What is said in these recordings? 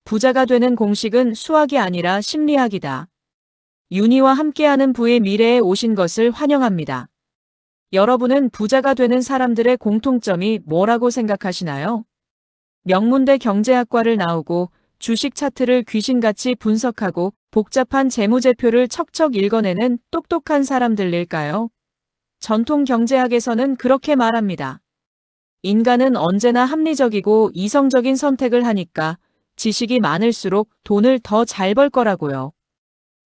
부자가 되는 공식은 수학이 아니라 심리학이다. 윤희와 함께하는 부의 미래에 오신 것을 환영합니다. 여러분은 부자가 되는 사람들의 공통점이 뭐라고 생각하시나요? 명문대 경제학과를 나오고 주식 차트를 귀신같이 분석하고 복잡한 재무제표를 척척 읽어내는 똑똑한 사람들일까요? 전통 경제학에서는 그렇게 말합니다. 인간은 언제나 합리적이고 이성적인 선택을 하니까 지식이 많을수록 돈을 더 잘 벌 거라고요.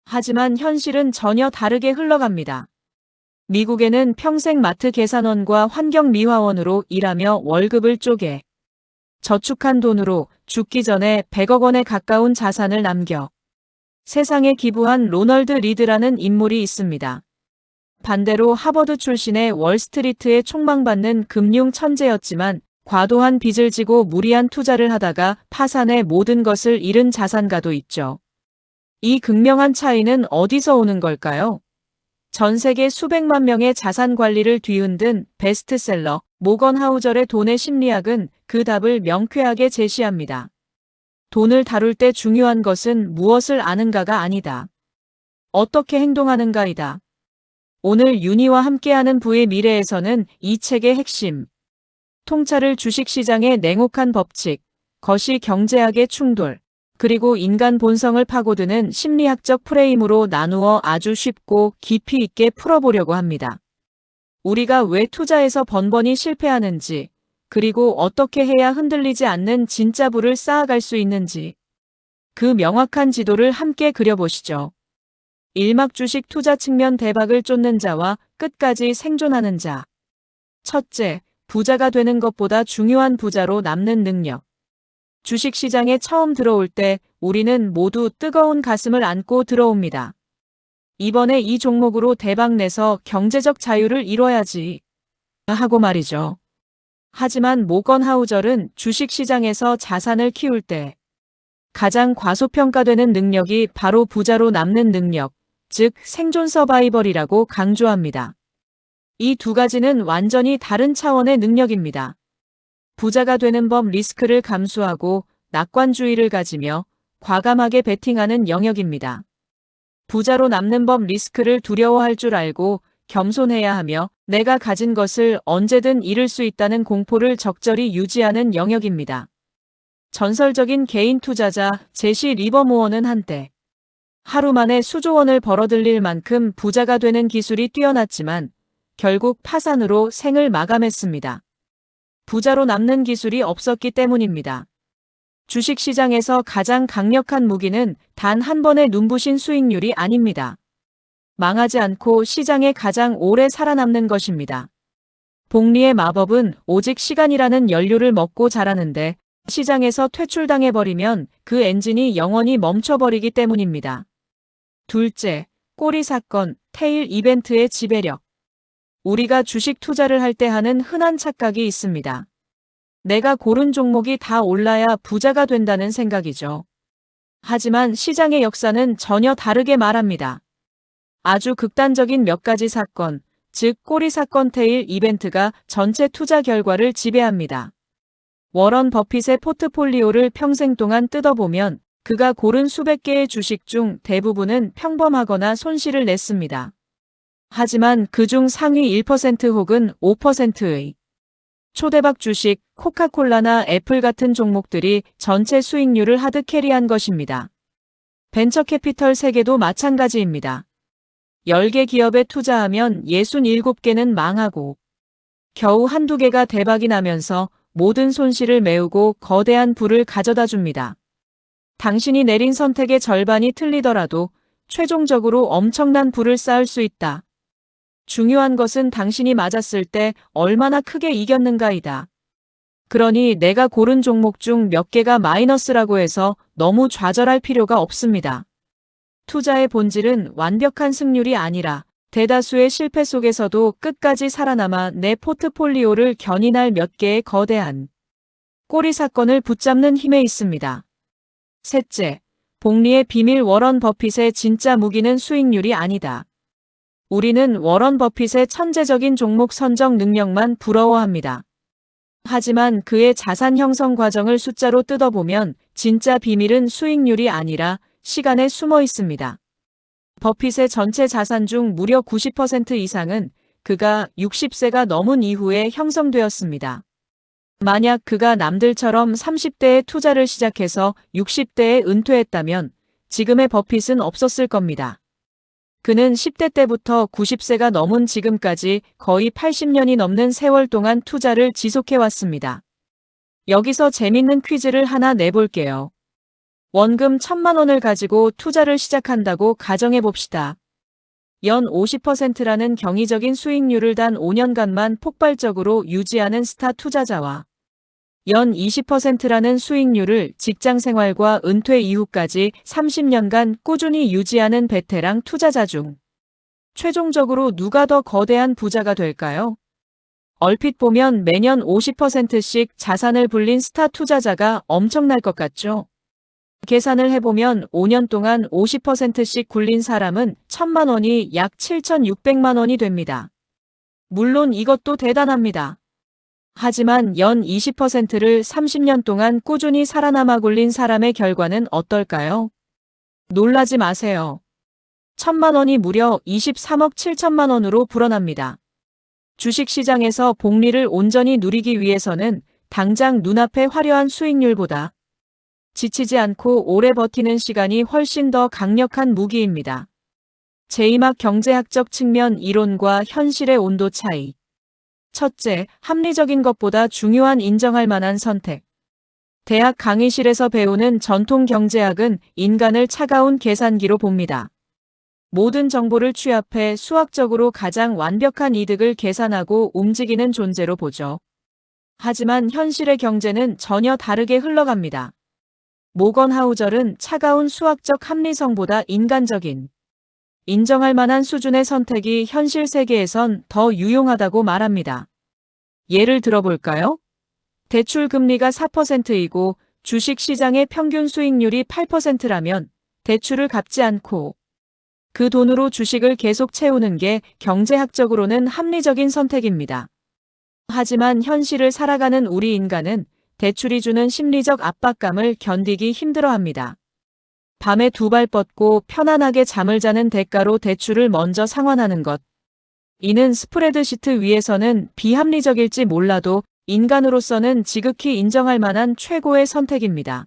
하지만 현실은 전혀 다르게 흘러갑니다. 미국에는 평생 마트 계산원과 환경미화원으로 일하며 월급을 쪼개 저축한 돈으로 죽기 전에 100억 원에 가까운 자산을 남겨 세상에 기부한 로널드 리드라는 인물이 있습니다. 반대로 하버드 출신의 월스트리트에 촉망받는 금융 천재였지만 과도한 빚을 지고 무리한 투자를 하다가 파산해 모든 것을 잃은 자산가도 있죠. 이 극명한 차이는 어디서 오는 걸까요? 전 세계 수백만 명의 자산 관리를 뒤흔든 베스트셀러 모건 하우절의 돈의 심리학은 그 답을 명쾌하게 제시합니다. 돈을 다룰 때 중요한 것은 무엇을 아는가가 아니다. 어떻게 행동하는가이다. 오늘 윤희와 함께하는 부의 미래에서는 이 책의 핵심, 통찰을 주식시장의 냉혹한 법칙, 거시 경제학의 충돌, 그리고 인간 본성을 파고드는 심리학적 프레임으로 나누어 아주 쉽고 깊이 있게 풀어보려고 합니다. 우리가 왜 투자에서 번번이 실패하는지, 그리고 어떻게 해야 흔들리지 않는 진짜 부를 쌓아갈 수 있는지, 그 명확한 지도를 함께 그려보시죠. 일막 주식 투자 측면 대박을 쫓는 자와 끝까지 생존하는 자. 첫째, 부자가 되는 것보다 중요한 부자로 남는 능력. 주식시장에 처음 들어올 때 우리는 모두 뜨거운 가슴을 안고 들어옵니다. 이번에 이 종목으로 대박 내서 경제적 자유를 이뤄야지 하고 말이죠. 하지만 모건 하우절은 주식시장에서 자산을 키울 때 가장 과소평가되는 능력이 바로 부자로 남는 능력, 즉 생존 서바이벌이라고 강조합니다. 이 두 가지는 완전히 다른 차원의 능력입니다. 부자가 되는 법 리스크를 감수하고 낙관주의를 가지며 과감하게 베팅하는 영역입니다. 부자로 남는 법 리스크를 두려워할 줄 알고 겸손해야 하며 내가 가진 것을 언제든 잃을 수 있다는 공포를 적절히 유지하는 영역입니다. 전설적인 개인 투자자 제시 리버모어는 한때 하루 만에 수조 원을 벌어들일 만큼 부자가 되는 기술이 뛰어났지만 결국 파산으로 생을 마감했습니다. 부자로 남는 기술이 없었기 때문입니다. 주식시장에서 가장 강력한 무기는 단 한 번의 눈부신 수익률이 아닙니다. 망하지 않고 시장에 가장 오래 살아남는 것입니다. 복리의 마법은 오직 시간이라는 연료를 먹고 자라는데 시장에서 퇴출당해버리면 그 엔진이 영원히 멈춰버리기 때문입니다. 둘째, 꼬리 사건, 테일 이벤트의 지배력. 우리가 주식 투자를 할 때 하는 흔한 착각이 있습니다. 내가 고른 종목이 다 올라야 부자가 된다는 생각이죠. 하지만 시장의 역사는 전혀 다르게 말합니다. 아주 극단적인 몇 가지 사건, 즉 꼬리 사건 테일 이벤트가 전체 투자 결과를 지배합니다. 워런 버핏의 포트폴리오를 평생 동안 뜯어보면 그가 고른 수백 개의 주식 중 대부분은 평범하거나 손실을 냈습니다. 하지만 그중 상위 1% 혹은 5%의 초대박 주식, 코카콜라나 애플 같은 종목들이 전체 수익률을 하드 캐리한 것입니다. 벤처캐피털 세계도 마찬가지입니다. 10개 기업에 투자하면 67개는 망하고 겨우 한두 개가 대박이 나면서 모든 손실을 메우고 거대한 부를 가져다 줍니다. 당신이 내린 선택의 절반이 틀리더라도 최종적으로 엄청난 부를 쌓을 수 있다. 중요한 것은 당신이 맞았을 때 얼마나 크게 이겼는가이다. 그러니 내가 고른 종목 중 몇 개가 마이너스라고 해서 너무 좌절할 필요가 없습니다. 투자의 본질은 완벽한 승률이 아니라 대다수의 실패 속에서도 끝까지 살아남아 내 포트폴리오를 견인할 몇 개의 거대한 꼬리 사건을 붙잡는 힘에 있습니다. 셋째, 복리의 비밀. 워런 버핏의 진짜 무기는 수익률이 아니다. 우리는 워런 버핏의 천재적인 종목 선정 능력만 부러워합니다. 하지만 그의 자산 형성 과정을 숫자로 뜯어보면 진짜 비밀은 수익률이 아니라 시간에 숨어 있습니다. 버핏의 전체 자산 중 무려 90% 이상은 그가 60세가 넘은 이후에 형성되었습니다. 만약 그가 남들처럼 30대에 투자를 시작해서 60대에 은퇴했다면 지금의 버핏은 없었을 겁니다. 그는 10대 때부터 90세가 넘은 지금까지 거의 80년이 넘는 세월 동안 투자를 지속해왔습니다. 여기서 재밌는 퀴즈를 하나 내볼게요. 원금 1,000만 원을 가지고 투자를 시작한다고 가정해봅시다. 연 50%라는 경이적인 수익률을 단 5년간만 폭발적으로 유지하는 스타 투자자와 연 20%라는 수익률을 직장 생활과 은퇴 이후까지 30년간 꾸준히 유지하는 베테랑 투자자 중 최종적으로 누가 더 거대한 부자가 될까요? 얼핏 보면 매년 50%씩 자산을 불린 스타 투자자가 엄청날 것 같죠? 계산을 해보면 5년 동안 50%씩 굴린 사람은 1,000만 원이 약 7,600만 원이 됩니다. 물론 이것도 대단합니다. 하지만 연 20%를 30년 동안 꾸준히 살아남아 굴린 사람의 결과는 어떨까요? 놀라지 마세요. 1,000만 원이 무려 23억 7천만 원으로 불어납니다. 주식시장에서 복리를 온전히 누리기 위해서는 당장 눈앞의 화려한 수익률보다 지치지 않고 오래 버티는 시간이 훨씬 더 강력한 무기입니다. 제2막 경제학적 측면 이론과 현실의 온도 차이. 첫째, 합리적인 것보다 중요한 인정할 만한 선택. 대학 강의실에서 배우는 전통 경제학은 인간을 차가운 계산기로 봅니다. 모든 정보를 취합해 수학적으로 가장 완벽한 이득을 계산하고 움직이는 존재로 보죠. 하지만 현실의 경제는 전혀 다르게 흘러갑니다. 모건 하우절은 차가운 수학적 합리성보다 인간적인, 인정할 만한 수준의 선택이 현실 세계에선 더 유용하다고 말합니다. 예를 들어볼까요? 대출 금리가 4%이고 주식시장의 평균 수익률이 8%라면 대출을 갚지 않고 그 돈으로 주식을 계속 채우는 게 경제학적으로는 합리적인 선택입니다. 하지만 현실을 살아가는 우리 인간은 대출이 주는 심리적 압박감을 견디기 힘들어합니다. 밤에 두 발 뻗고 편안하게 잠을 자는 대가로 대출을 먼저 상환하는 것. 이는 스프레드시트 위에서는 비합리적일지 몰라도 인간으로서는 지극히 인정할 만한 최고의 선택입니다.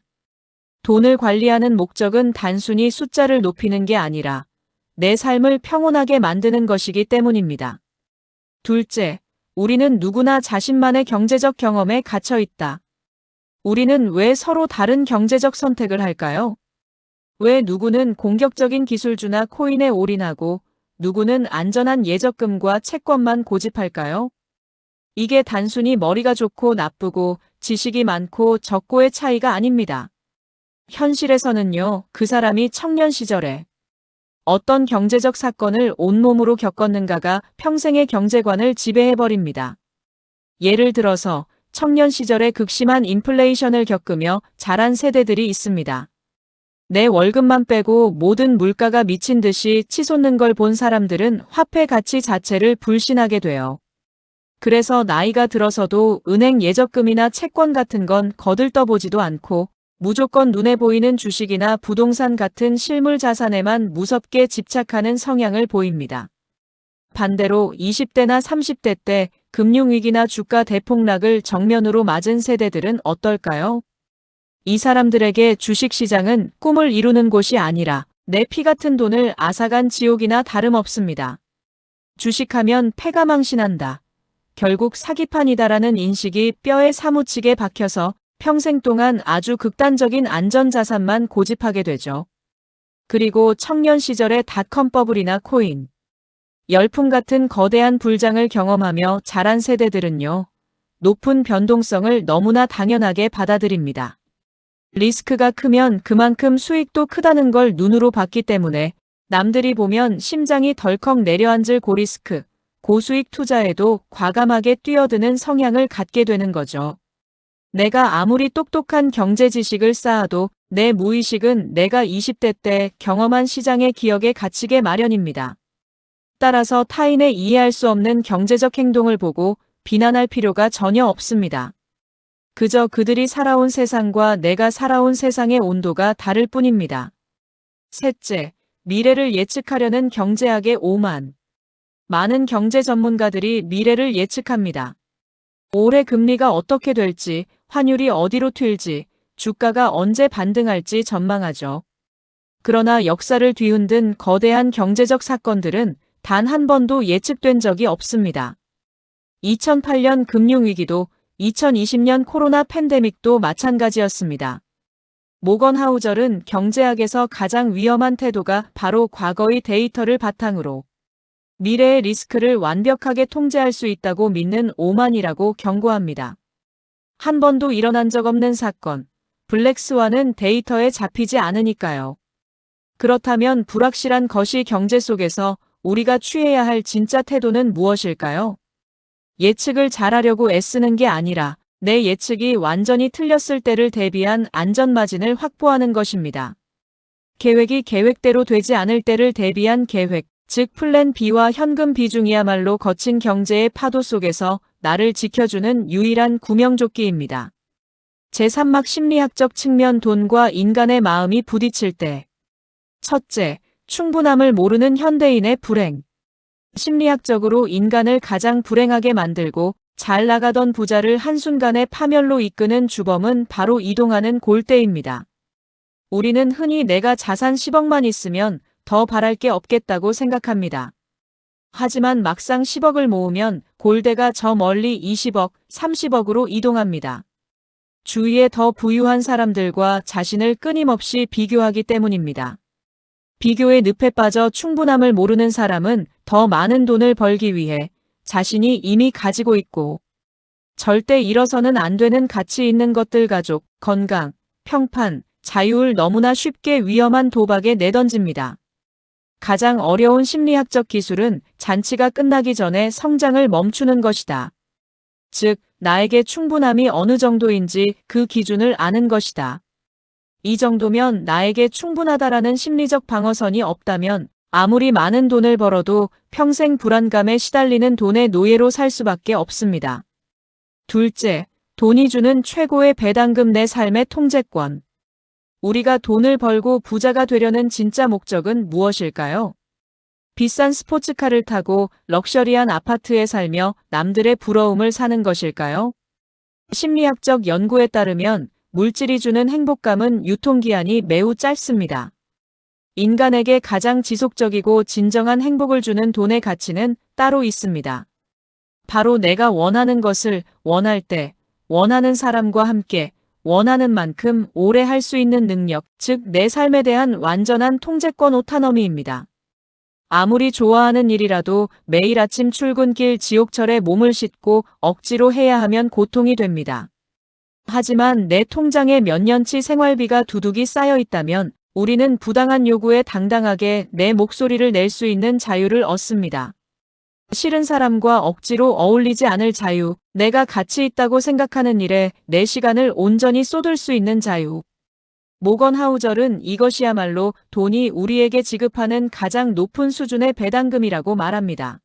돈을 관리하는 목적은 단순히 숫자를 높이는 게 아니라 내 삶을 평온하게 만드는 것이기 때문입니다. 둘째, 우리는 누구나 자신만의 경제적 경험에 갇혀 있다. 우리는 왜 서로 다른 경제적 선택을 할까요? 왜 누구는 공격적인 기술주나 코인에 올인하고 누구는 안전한 예적금과 채권만 고집할까요? 이게 단순히 머리가 좋고 나쁘고 지식이 많고 적고의 차이가 아닙니다. 현실에서는요, 그 사람이 청년 시절에 어떤 경제적 사건을 온몸으로 겪었는가가 평생의 경제관을 지배해버립니다. 예를 들어서 청년 시절에 극심한 인플레이션을 겪으며 자란 세대들이 있습니다. 내 월급만 빼고 모든 물가가 미친 듯이 치솟는 걸 본 사람들은 화폐 가치 자체를 불신하게 돼요. 그래서 나이가 들어서도 은행 예적금이나 채권 같은 건 거들떠보지도 않고 무조건 눈에 보이는 주식이나 부동산 같은 실물 자산에만 무섭게 집착하는 성향을 보입니다. 반대로 20대나 30대 때 금융위기나 주가 대폭락을 정면으로 맞은 세대들은 어떨까요? 이 사람들에게 주식시장은 꿈을 이루는 곳이 아니라 내 피 같은 돈을 앗아간 지옥이나 다름없습니다. 주식하면 패가 망신한다. 결국 사기판이다라는 인식이 뼈에 사무치게 박혀서 평생 동안 아주 극단적인 안전자산만 고집하게 되죠. 그리고 청년 시절의 닷컴 버블이나 코인, 열풍 같은 거대한 불장을 경험하며 자란 세대들은요, 높은 변동성을 너무나 당연하게 받아들입니다. 리스크가 크면 그만큼 수익도 크다는 걸 눈으로 봤기 때문에 남들이 보면 심장이 덜컥 내려앉을 고리스크, 고수익 투자에도 과감하게 뛰어드는 성향을 갖게 되는 거죠. 내가 아무리 똑똑한 경제 지식을 쌓아도 내 무의식은 내가 20대 때 경험한 시장의 기억에 갇히게 마련입니다. 따라서 타인의 이해할 수 없는 경제적 행동을 보고 비난할 필요가 전혀 없습니다. 그저 그들이 살아온 세상과 내가 살아온 세상의 온도가 다를 뿐입니다. 셋째, 미래를 예측하려는 경제학의 오만. 많은 경제 전문가들이 미래를 예측합니다. 올해 금리가 어떻게 될지, 환율이 어디로 튈지, 주가가 언제 반등할지 전망하죠. 그러나 역사를 뒤흔든 거대한 경제적 사건들은 단 한 번도 예측된 적이 없습니다. 2008년 금융위기도 2020년 코로나 팬데믹도 마찬가지였습니다. 모건 하우절은 경제학에서 가장 위험한 태도가 바로 과거의 데이터를 바탕으로 미래의 리스크를 완벽하게 통제할 수 있다고 믿는 오만이라고 경고합니다. 한 번도 일어난 적 없는 사건, 블랙스완은 데이터에 잡히지 않으니까요. 그렇다면 불확실한 거시 경제 속에서 우리가 취해야 할 진짜 태도는 무엇일까요? 예측을 잘하려고 애쓰는 게 아니라 내 예측이 완전히 틀렸을 때를 대비한 안전마진을 확보하는 것입니다. 계획이 계획대로 되지 않을 때를 대비한 계획, 즉 플랜 B와 현금 비중이야말로 거친 경제의 파도 속에서 나를 지켜주는 유일한 구명조끼입니다. 제3막 심리학적 측면 돈과 인간의 마음이 부딪힐 때. 첫째, 충분함을 모르는 현대인의 불행. 심리학적으로 인간을 가장 불행하게 만들고 잘 나가던 부자를 한순간에 파멸로 이끄는 주범은 바로 이동하는 골대입니다. 우리는 흔히 내가 자산 10억만 있으면 더 바랄 게 없겠다고 생각합니다. 하지만 막상 10억을 모으면 골대가 저 멀리 20억, 30억으로 이동합니다. 주위에 더 부유한 사람들과 자신을 끊임없이 비교하기 때문입니다. 비교의 늪에 빠져 충분함을 모르는 사람은 더 많은 돈을 벌기 위해 자신이 이미 가지고 있고 절대 잃어서는 안 되는 가치 있는 것들 가족, 건강, 평판, 자유를 너무나 쉽게 위험한 도박에 내던집니다. 가장 어려운 심리학적 기술은 잔치가 끝나기 전에 성장을 멈추는 것이다. 즉, 나에게 충분함이 어느 정도인지 그 기준을 아는 것이다. 이 정도면 나에게 충분하다라는 심리적 방어선이 없다면 아무리 많은 돈을 벌어도 평생 불안감에 시달리는 돈의 노예로 살 수밖에 없습니다. 둘째, 돈이 주는 최고의 배당금 내 삶의 통제권. 우리가 돈을 벌고 부자가 되려는 진짜 목적은 무엇일까요? 비싼 스포츠카를 타고 럭셔리한 아파트에 살며 남들의 부러움을 사는 것일까요? 심리학적 연구에 따르면 물질이 주는 행복감은 유통기한이 매우 짧습니다. 인간에게 가장 지속적이고 진정한 행복을 주는 돈의 가치는 따로 있습니다. 바로 내가 원하는 것을 원할 때, 원하는 사람과 함께, 원하는 만큼 오래 할 수 있는 능력, 즉 내 삶에 대한 완전한 통제권 오타너미입니다. 아무리 좋아하는 일이라도 매일 아침 출근길 지옥철에 몸을 싣고 억지로 해야 하면 고통이 됩니다. 하지만 내 통장에 몇 년치 생활비가 두둑이 쌓여 있다면 우리는 부당한 요구에 당당하게 내 목소리를 낼 수 있는 자유를 얻습니다. 싫은 사람과 억지로 어울리지 않을 자유, 내가 가치 있다고 생각하는 일에 내 시간을 온전히 쏟을 수 있는 자유. 모건 하우절은 이것이야말로 돈이 우리에게 지급하는 가장 높은 수준의 배당금이라고 말합니다.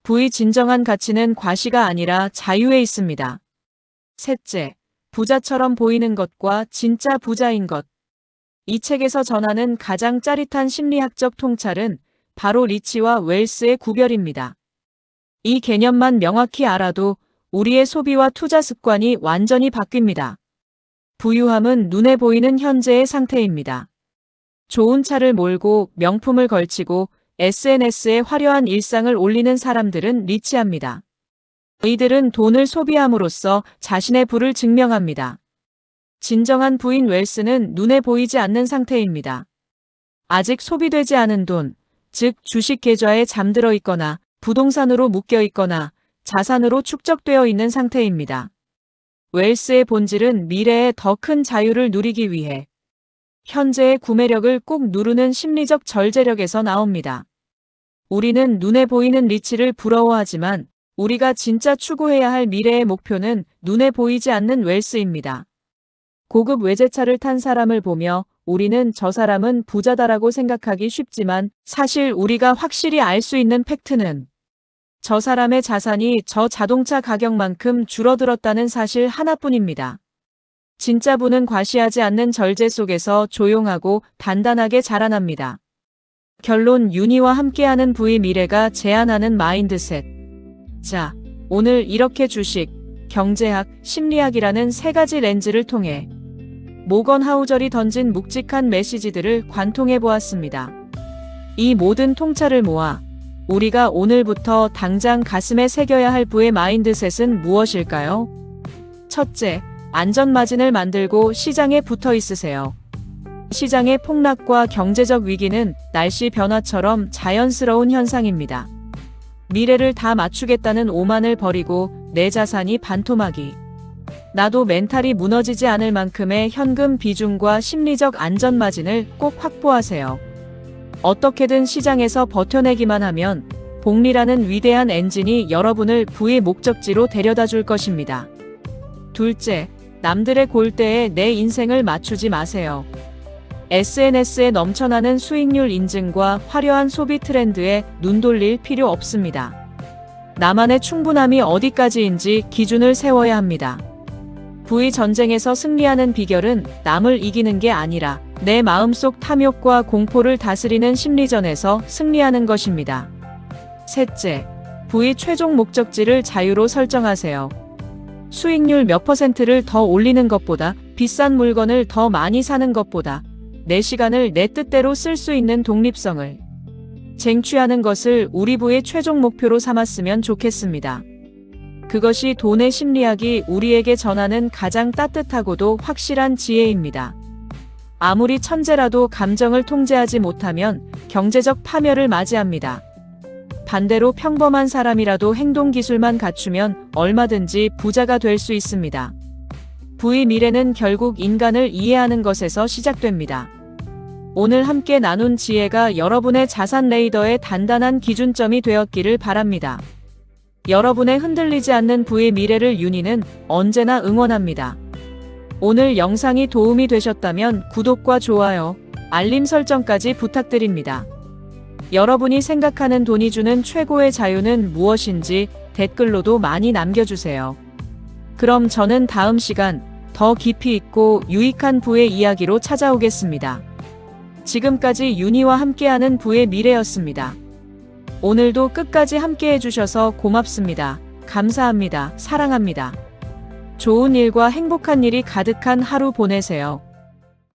부의 진정한 가치는 과시가 아니라 자유에 있습니다. 셋째, 부자처럼 보이는 것과 진짜 부자인 것. 이 책에서 전하는 가장 짜릿한 심리학적 통찰은 바로 리치와 웰스의 구별입니다. 이 개념만 명확히 알아도 우리의 소비와 투자 습관이 완전히 바뀝니다. 부유함은 눈에 보이는 현재의 상태입니다. 좋은 차를 몰고 명품을 걸치고 SNS에 화려한 일상을 올리는 사람들은 리치합니다. 이들은 돈을 소비함으로써 자신의 부를 증명합니다. 진정한 부인 웰스는 눈에 보이지 않는 상태입니다. 아직 소비되지 않은 돈, 즉 주식 계좌에 잠들어 있거나 부동산으로 묶여 있거나 자산으로 축적되어 있는 상태입니다. 웰스의 본질은 미래에 더 큰 자유를 누리기 위해 현재의 구매력을 꾹 누르는 심리적 절제력에서 나옵니다. 우리는 눈에 보이는 리치를 부러워하지만 우리가 진짜 추구해야 할 미래의 목표는 눈에 보이지 않는 웰스입니다. 고급 외제차를 탄 사람을 보며 우리는 저 사람은 부자다라고 생각하기 쉽지만 사실 우리가 확실히 알 수 있는 팩트는 저 사람의 자산이 저 자동차 가격만큼 줄어들었다는 사실 하나뿐입니다. 진짜 부는 과시하지 않는 절제 속에서 조용하고 단단하게 자라납니다. 결론, 윤희와 함께하는 부의 미래가 제안하는 마인드셋. 자, 오늘 이렇게 주식, 경제학, 심리학이라는 세 가지 렌즈를 통해 모건 하우절이 던진 묵직한 메시지들을 관통해 보았습니다. 이 모든 통찰을 모아 우리가 오늘부터 당장 가슴에 새겨야 할 부의 마인드셋은 무엇일까요? 첫째, 안전마진을 만들고 시장에 붙어 있으세요. 시장의 폭락과 경제적 위기는 날씨 변화처럼 자연스러운 현상입니다. 미래를 다 맞추겠다는 오만을 버리고 내 자산이 반토막이 나도 멘탈이 무너지지 않을 만큼의 현금 비중과 심리적 안전마진을 꼭 확보하세요. 어떻게든 시장에서 버텨내기만 하면 복리라는 위대한 엔진이 여러분을 부의 목적지로 데려다 줄 것입니다. 둘째, 남들의 골대에 내 인생을 맞추지 마세요. SNS에 넘쳐나는 수익률 인증과 화려한 소비 트렌드에 눈 돌릴 필요 없습니다. 나만의 충분함이 어디까지인지 기준을 세워야 합니다. 부의 전쟁에서 승리하는 비결은 남을 이기는 게 아니라 내 마음속 탐욕과 공포를 다스리는 심리전에서 승리하는 것입니다. 셋째, 부의 최종 목적지를 자유로 설정하세요. 수익률 몇 %를 더 올리는 것보다, 비싼 물건을 더 많이 사는 것보다 내 시간을 내 뜻대로 쓸 수 있는 독립성을 쟁취하는 것을 우리 부의 최종 목표로 삼았으면 좋겠습니다. 그것이 돈의 심리학이 우리에게 전하는 가장 따뜻하고도 확실한 지혜입니다. 아무리 천재라도 감정을 통제하지 못하면 경제적 파멸을 맞이합니다. 반대로 평범한 사람이라도 행동 기술만 갖추면 얼마든지 부자가 될 수 있습니다. 부의 미래는 결국 인간을 이해하는 것에서 시작됩니다. 오늘 함께 나눈 지혜가 여러분의 자산 레이더의 단단한 기준점이 되었기를 바랍니다. 여러분의 흔들리지 않는 부의 미래를 윤희는 언제나 응원합니다. 오늘 영상이 도움이 되셨다면 구독과 좋아요, 알림 설정까지 부탁드립니다. 여러분이 생각하는 돈이 주는 최고의 자유는 무엇인지 댓글로도 많이 남겨주세요. 그럼 저는 다음 시간 더 깊이 있고 유익한 부의 이야기로 찾아오겠습니다. 지금까지 윤희와 함께하는 부의 미래였습니다. 오늘도 끝까지 함께해 주셔서 고맙습니다. 감사합니다. 사랑합니다. 좋은 일과 행복한 일이 가득한 하루 보내세요.